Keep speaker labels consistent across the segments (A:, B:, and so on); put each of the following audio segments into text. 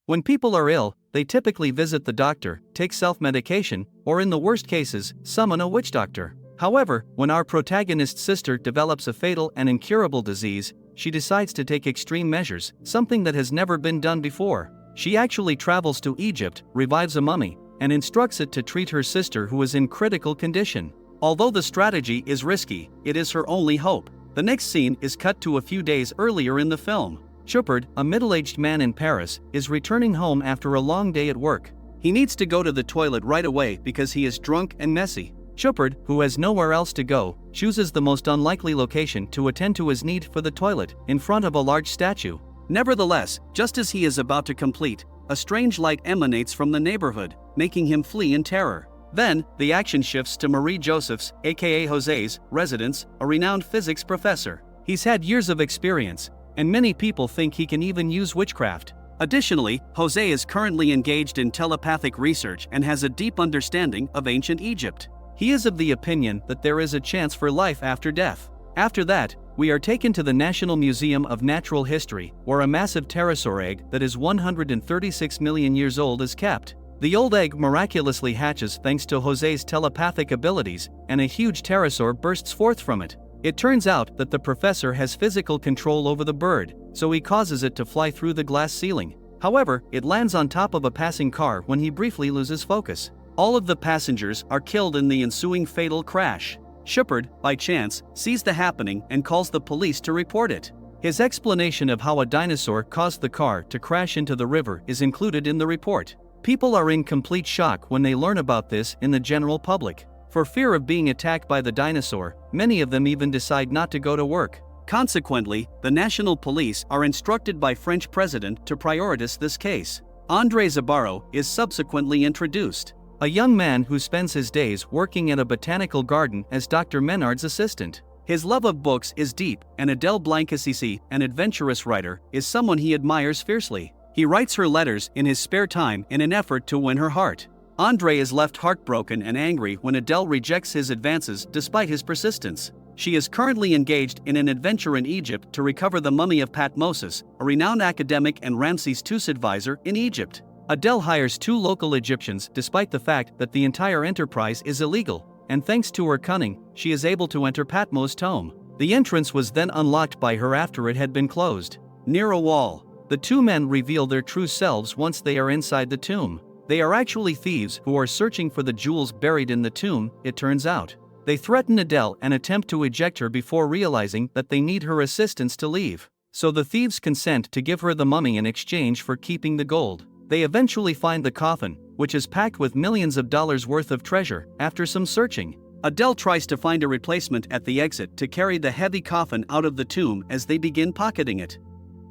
A: When people are ill, they typically visit the doctor, take self-medication, or in the worst cases, summon a witch doctor. However, when our protagonist's sister develops a fatal and incurable disease, she decides to take extreme measures, something that has never been done before. She actually travels to Egypt, revives a mummy, and instructs it to treat her sister who is in critical condition. Although the strategy is risky, it is her only hope. The next scene is cut to a few days earlier in the film. Shepard, a middle-aged man in Paris, is returning home after a long day at work. He needs to go to the toilet right away because he is drunk and messy. Shepard, who has nowhere else to go, chooses the most unlikely location to attend to his need for the toilet, in front of a large statue. Nevertheless, just as he is about to complete, a strange light emanates from the neighborhood, making him flee in terror. Then, the action shifts to Marie Joseph's, aka Jose's, residence, a renowned physics professor. He's had years of experience, and many people think he can even use witchcraft. Additionally, Jose is currently engaged in telepathic research and has a deep understanding of ancient Egypt. He is of the opinion that there is a chance for life after death. After that, we are taken to the National Museum of Natural History, where a massive pterosaur egg that is 136 million years old is kept. The old egg miraculously hatches thanks to Jose's telepathic abilities, and a huge pterosaur bursts forth from it. It turns out that the professor has physical control over the bird, so he causes it to fly through the glass ceiling. However, it lands on top of a passing car when he briefly loses focus. All of the passengers are killed in the ensuing fatal crash. Shepard, by chance, sees the happening and calls the police to report it. His explanation of how a dinosaur caused the car to crash into the river is included in the report. People are in complete shock when they learn about this in the general public. For fear of being attacked by the dinosaur, many of them even decide not to go to work. Consequently, the national police are instructed by French president to prioritize this case. André Zabaro is subsequently introduced. A young man who spends his days working at a botanical garden as Dr. Menard's assistant. His love of books is deep, and Adele Blancasisi, an adventurous writer, is someone he admires fiercely. He writes her letters in his spare time in an effort to win her heart. André is left heartbroken and angry when Adele rejects his advances despite his persistence. She is currently engaged in an adventure in Egypt to recover the mummy of Thutmose, a renowned academic and Ramses II advisor in Egypt. Adele hires 2 local Egyptians despite the fact that the entire enterprise is illegal, and thanks to her cunning, she is able to enter Thutmose's tomb. The entrance was then unlocked by her after it had been closed. Near a wall, the 2 men reveal their true selves once they are inside the tomb. They are actually thieves who are searching for the jewels buried in the tomb, it turns out. They threaten Adele and attempt to eject her before realizing that they need her assistance to leave. So the thieves consent to give her the mummy in exchange for keeping the gold. They eventually find the coffin, which is packed with millions of dollars worth of treasure, after some searching. Adele tries to find a replacement at the exit to carry the heavy coffin out of the tomb as they begin pocketing it.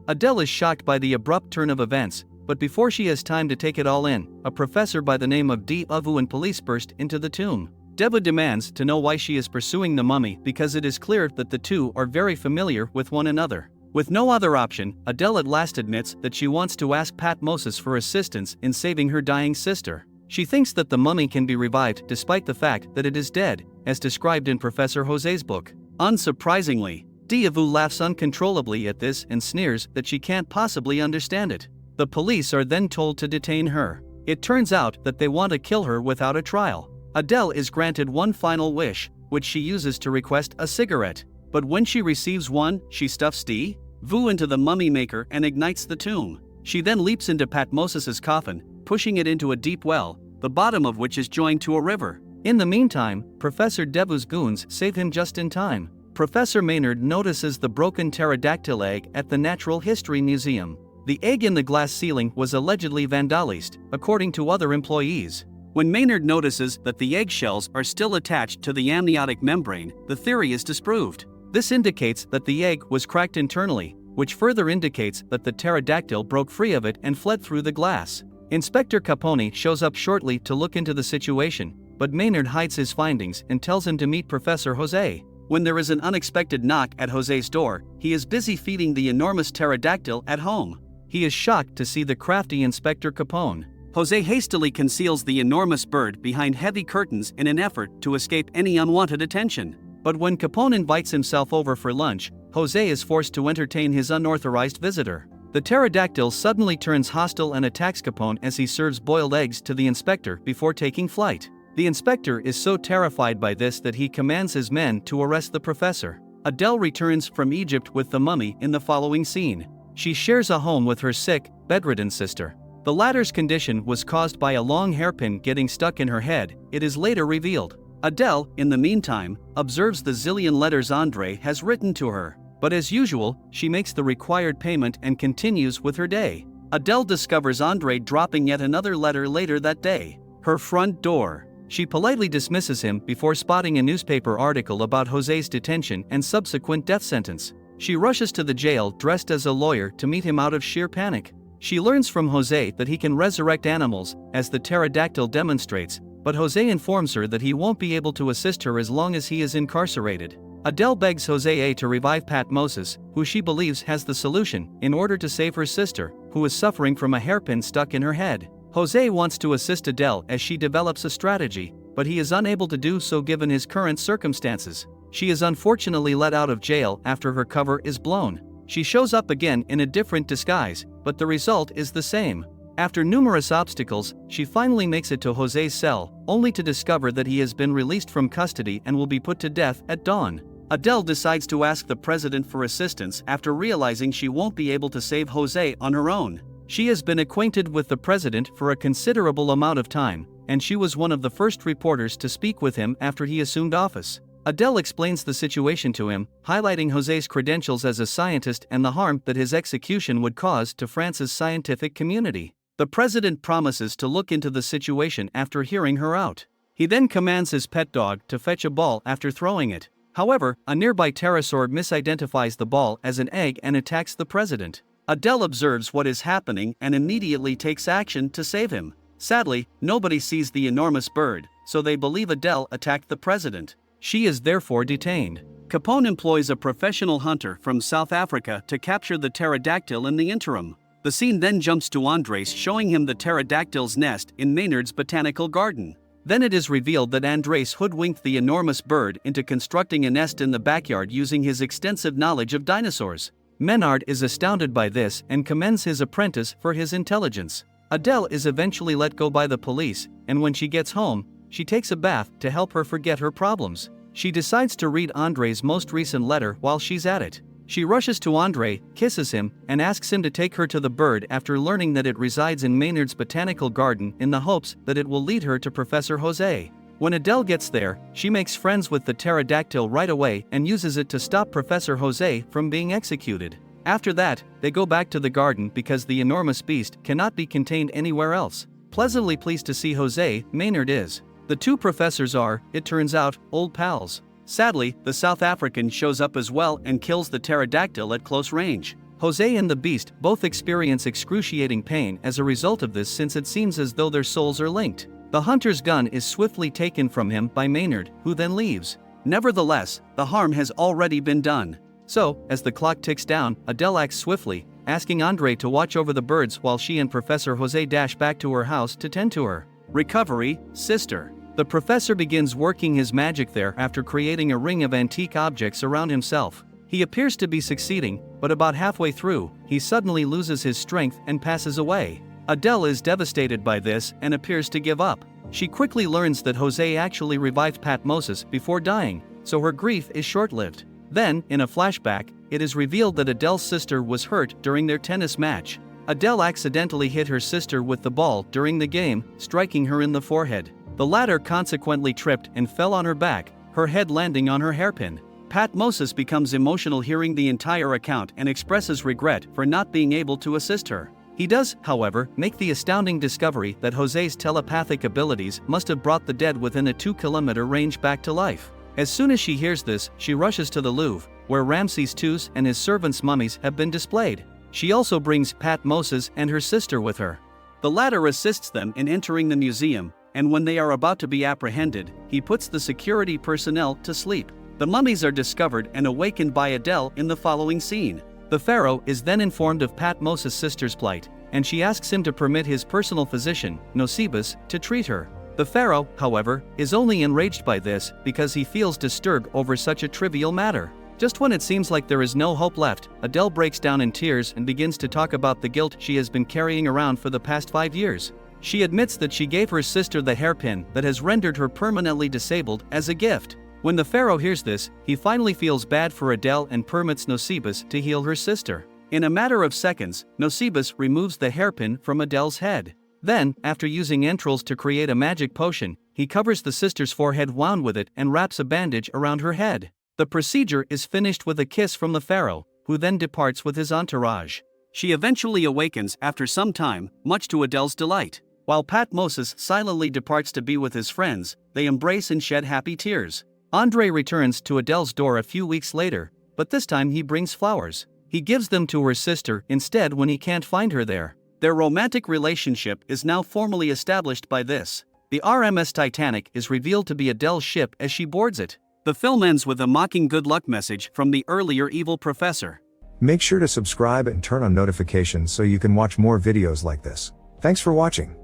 A: Adele is shocked by the abrupt turn of events, but before she has time to take it all in, a professor by the name of Devu and police burst into the tomb. Devu demands to know why she is pursuing the mummy because it is clear that the two are very familiar with one another. With no other option, Adele at last admits that she wants to ask Thutmose for assistance in saving her dying sister. She thinks that the mummy can be revived despite the fact that it is dead, as described in Professor Jose's book. Unsurprisingly, Devu laughs uncontrollably at this and sneers that she can't possibly understand it. The police are then told to detain her. It turns out that they want to kill her without a trial. Adele is granted one final wish, which she uses to request a cigarette. But when she receives one, she stuffs Devu into the mummy maker and ignites the tomb. She then leaps into Thutmose's coffin, pushing it into a deep well, the bottom of which is joined to a river. In the meantime, Professor Devu's goons save him just in time. Professor Maynard notices the broken pterodactyl egg at the Natural History Museum. The egg in the glass ceiling was allegedly vandalized, according to other employees. When Maynard notices that the eggshells are still attached to the amniotic membrane, the theory is disproved. This indicates that the egg was cracked internally, which further indicates that the pterodactyl broke free of it and fled through the glass. Inspector Capone shows up shortly to look into the situation, but Maynard hides his findings and tells him to meet Professor Jose. When there is an unexpected knock at Jose's door, he is busy feeding the enormous pterodactyl at home. He is shocked to see the crafty Inspector Capone. Jose hastily conceals the enormous bird behind heavy curtains in an effort to escape any unwanted attention. But when Capone invites himself over for lunch, Jose is forced to entertain his unauthorized visitor. The pterodactyl suddenly turns hostile and attacks Capone as he serves boiled eggs to the inspector before taking flight. The inspector is so terrified by this that he commands his men to arrest the professor. Adele returns from Egypt with the mummy in the following scene. She shares a home with her sick, bedridden sister. The latter's condition was caused by a long hairpin getting stuck in her head, it is later revealed. Adele, in the meantime, observes the zillion letters Andre has written to her. But as usual, she makes the required payment and continues with her day. Adele discovers Andre dropping yet another letter later that day. Her front door. She politely dismisses him before spotting a newspaper article about Jose's detention and subsequent death sentence. She rushes to the jail dressed as a lawyer to meet him out of sheer panic. She learns from Jose that he can resurrect animals, as the pterodactyl demonstrates, but Jose informs her that he won't be able to assist her as long as he is incarcerated. Adele begs Jose to revive Patmos, who she believes has the solution, in order to save her sister, who is suffering from a hairpin stuck in her head. Jose wants to assist Adele as she develops a strategy, but he is unable to do so given his current circumstances. She is unfortunately let out of jail after her cover is blown. She shows up again in a different disguise, but the result is the same. After numerous obstacles, she finally makes it to Jose's cell, only to discover that he has been released from custody and will be put to death at dawn. Adele decides to ask the president for assistance after realizing she won't be able to save Jose on her own. She has been acquainted with the president for a considerable amount of time, and she was one of the first reporters to speak with him after he assumed office. Adele explains the situation to him, highlighting Jose's credentials as a scientist and the harm that his execution would cause to France's scientific community. The president promises to look into the situation after hearing her out. He then commands his pet dog to fetch a ball after throwing it. However, a nearby pterosaur misidentifies the ball as an egg and attacks the president. Adele observes what is happening and immediately takes action to save him. Sadly, nobody sees the enormous bird, so they believe Adele attacked the president. She is therefore detained. Capone employs a professional hunter from South Africa to capture the pterodactyl in the interim. The scene then jumps to Andres showing him the pterodactyl's nest in Maynard's botanical garden. Then it is revealed that Andres hoodwinked the enormous bird into constructing a nest in the backyard using his extensive knowledge of dinosaurs. Maynard is astounded by this and commends his apprentice for his intelligence. Adele is eventually let go by the police, and when she gets home, she takes a bath to help her forget her problems. She decides to read Andre's most recent letter while she's at it. She rushes to Andre, kisses him, and asks him to take her to the bird after learning that it resides in Maynard's botanical garden in the hopes that it will lead her to Professor Jose. When Adele gets there, she makes friends with the pterodactyl right away and uses it to stop Professor Jose from being executed. After that, they go back to the garden because the enormous beast cannot be contained anywhere else. Pleasantly pleased to see Jose, Maynard is. The two professors are, it turns out, old pals. Sadly, the South African shows up as well and kills the pterodactyl at close range. Jose and the beast both experience excruciating pain as a result of this, since it seems as though their souls are linked. The hunter's gun is swiftly taken from him by Maynard, who then leaves. Nevertheless, the harm has already been done. So, as the clock ticks down, Adele acts swiftly, asking Andre to watch over the birds while she and Professor Jose dash back to her house to tend to her. Recovery, sister. The professor begins working his magic there after creating a ring of antique objects around himself. He appears to be succeeding, but about halfway through, he suddenly loses his strength and passes away. Adele is devastated by this and appears to give up. She quickly learns that Jose actually revived Patmos before dying, so her grief is short-lived. Then, in a flashback, it is revealed that Adele's sister was hurt during their tennis match. Adele accidentally hit her sister with the ball during the game, striking her in the forehead. The latter consequently tripped and fell on her back, her head landing on her hairpin. Patmos becomes emotional hearing the entire account and expresses regret for not being able to assist her. He does, however, make the astounding discovery that Jose's telepathic abilities must have brought the dead within a 2-kilometer range back to life. As soon as she hears this, she rushes to the Louvre, where Ramses II's and his servants' mummies have been displayed. She also brings Patmos and her sister with her. The latter assists them in entering the museum, and when they are about to be apprehended, he puts the security personnel to sleep. The mummies are discovered and awakened by Adele in the following scene. The pharaoh is then informed of Patmos' sister's plight, and she asks him to permit his personal physician, Nosebus, to treat her. The pharaoh, however, is only enraged by this because he feels disturbed over such a trivial matter. Just when it seems like there is no hope left, Adele breaks down in tears and begins to talk about the guilt she has been carrying around for the past 5 years. She admits that she gave her sister the hairpin that has rendered her permanently disabled as a gift. When the pharaoh hears this, he finally feels bad for Adele and permits Nosebus to heal her sister. In a matter of seconds, Nosebus removes the hairpin from Adele's head. Then, after using entrails to create a magic potion, he covers the sister's forehead wound with it and wraps a bandage around her head. The procedure is finished with a kiss from the pharaoh, who then departs with his entourage. She eventually awakens after some time, much to Adele's delight. While Patmos silently departs to be with his friends, they embrace and shed happy tears. Andre returns to Adele's door a few weeks later, but this time he brings flowers. He gives them to her sister instead when he can't find her there. Their romantic relationship is now formally established by this. The RMS Titanic is revealed to be Adele's ship as she boards it. The film ends with a mocking good luck message from the earlier evil professor.
B: Make sure to subscribe and turn on notifications so you can watch more videos like this. Thanks for watching.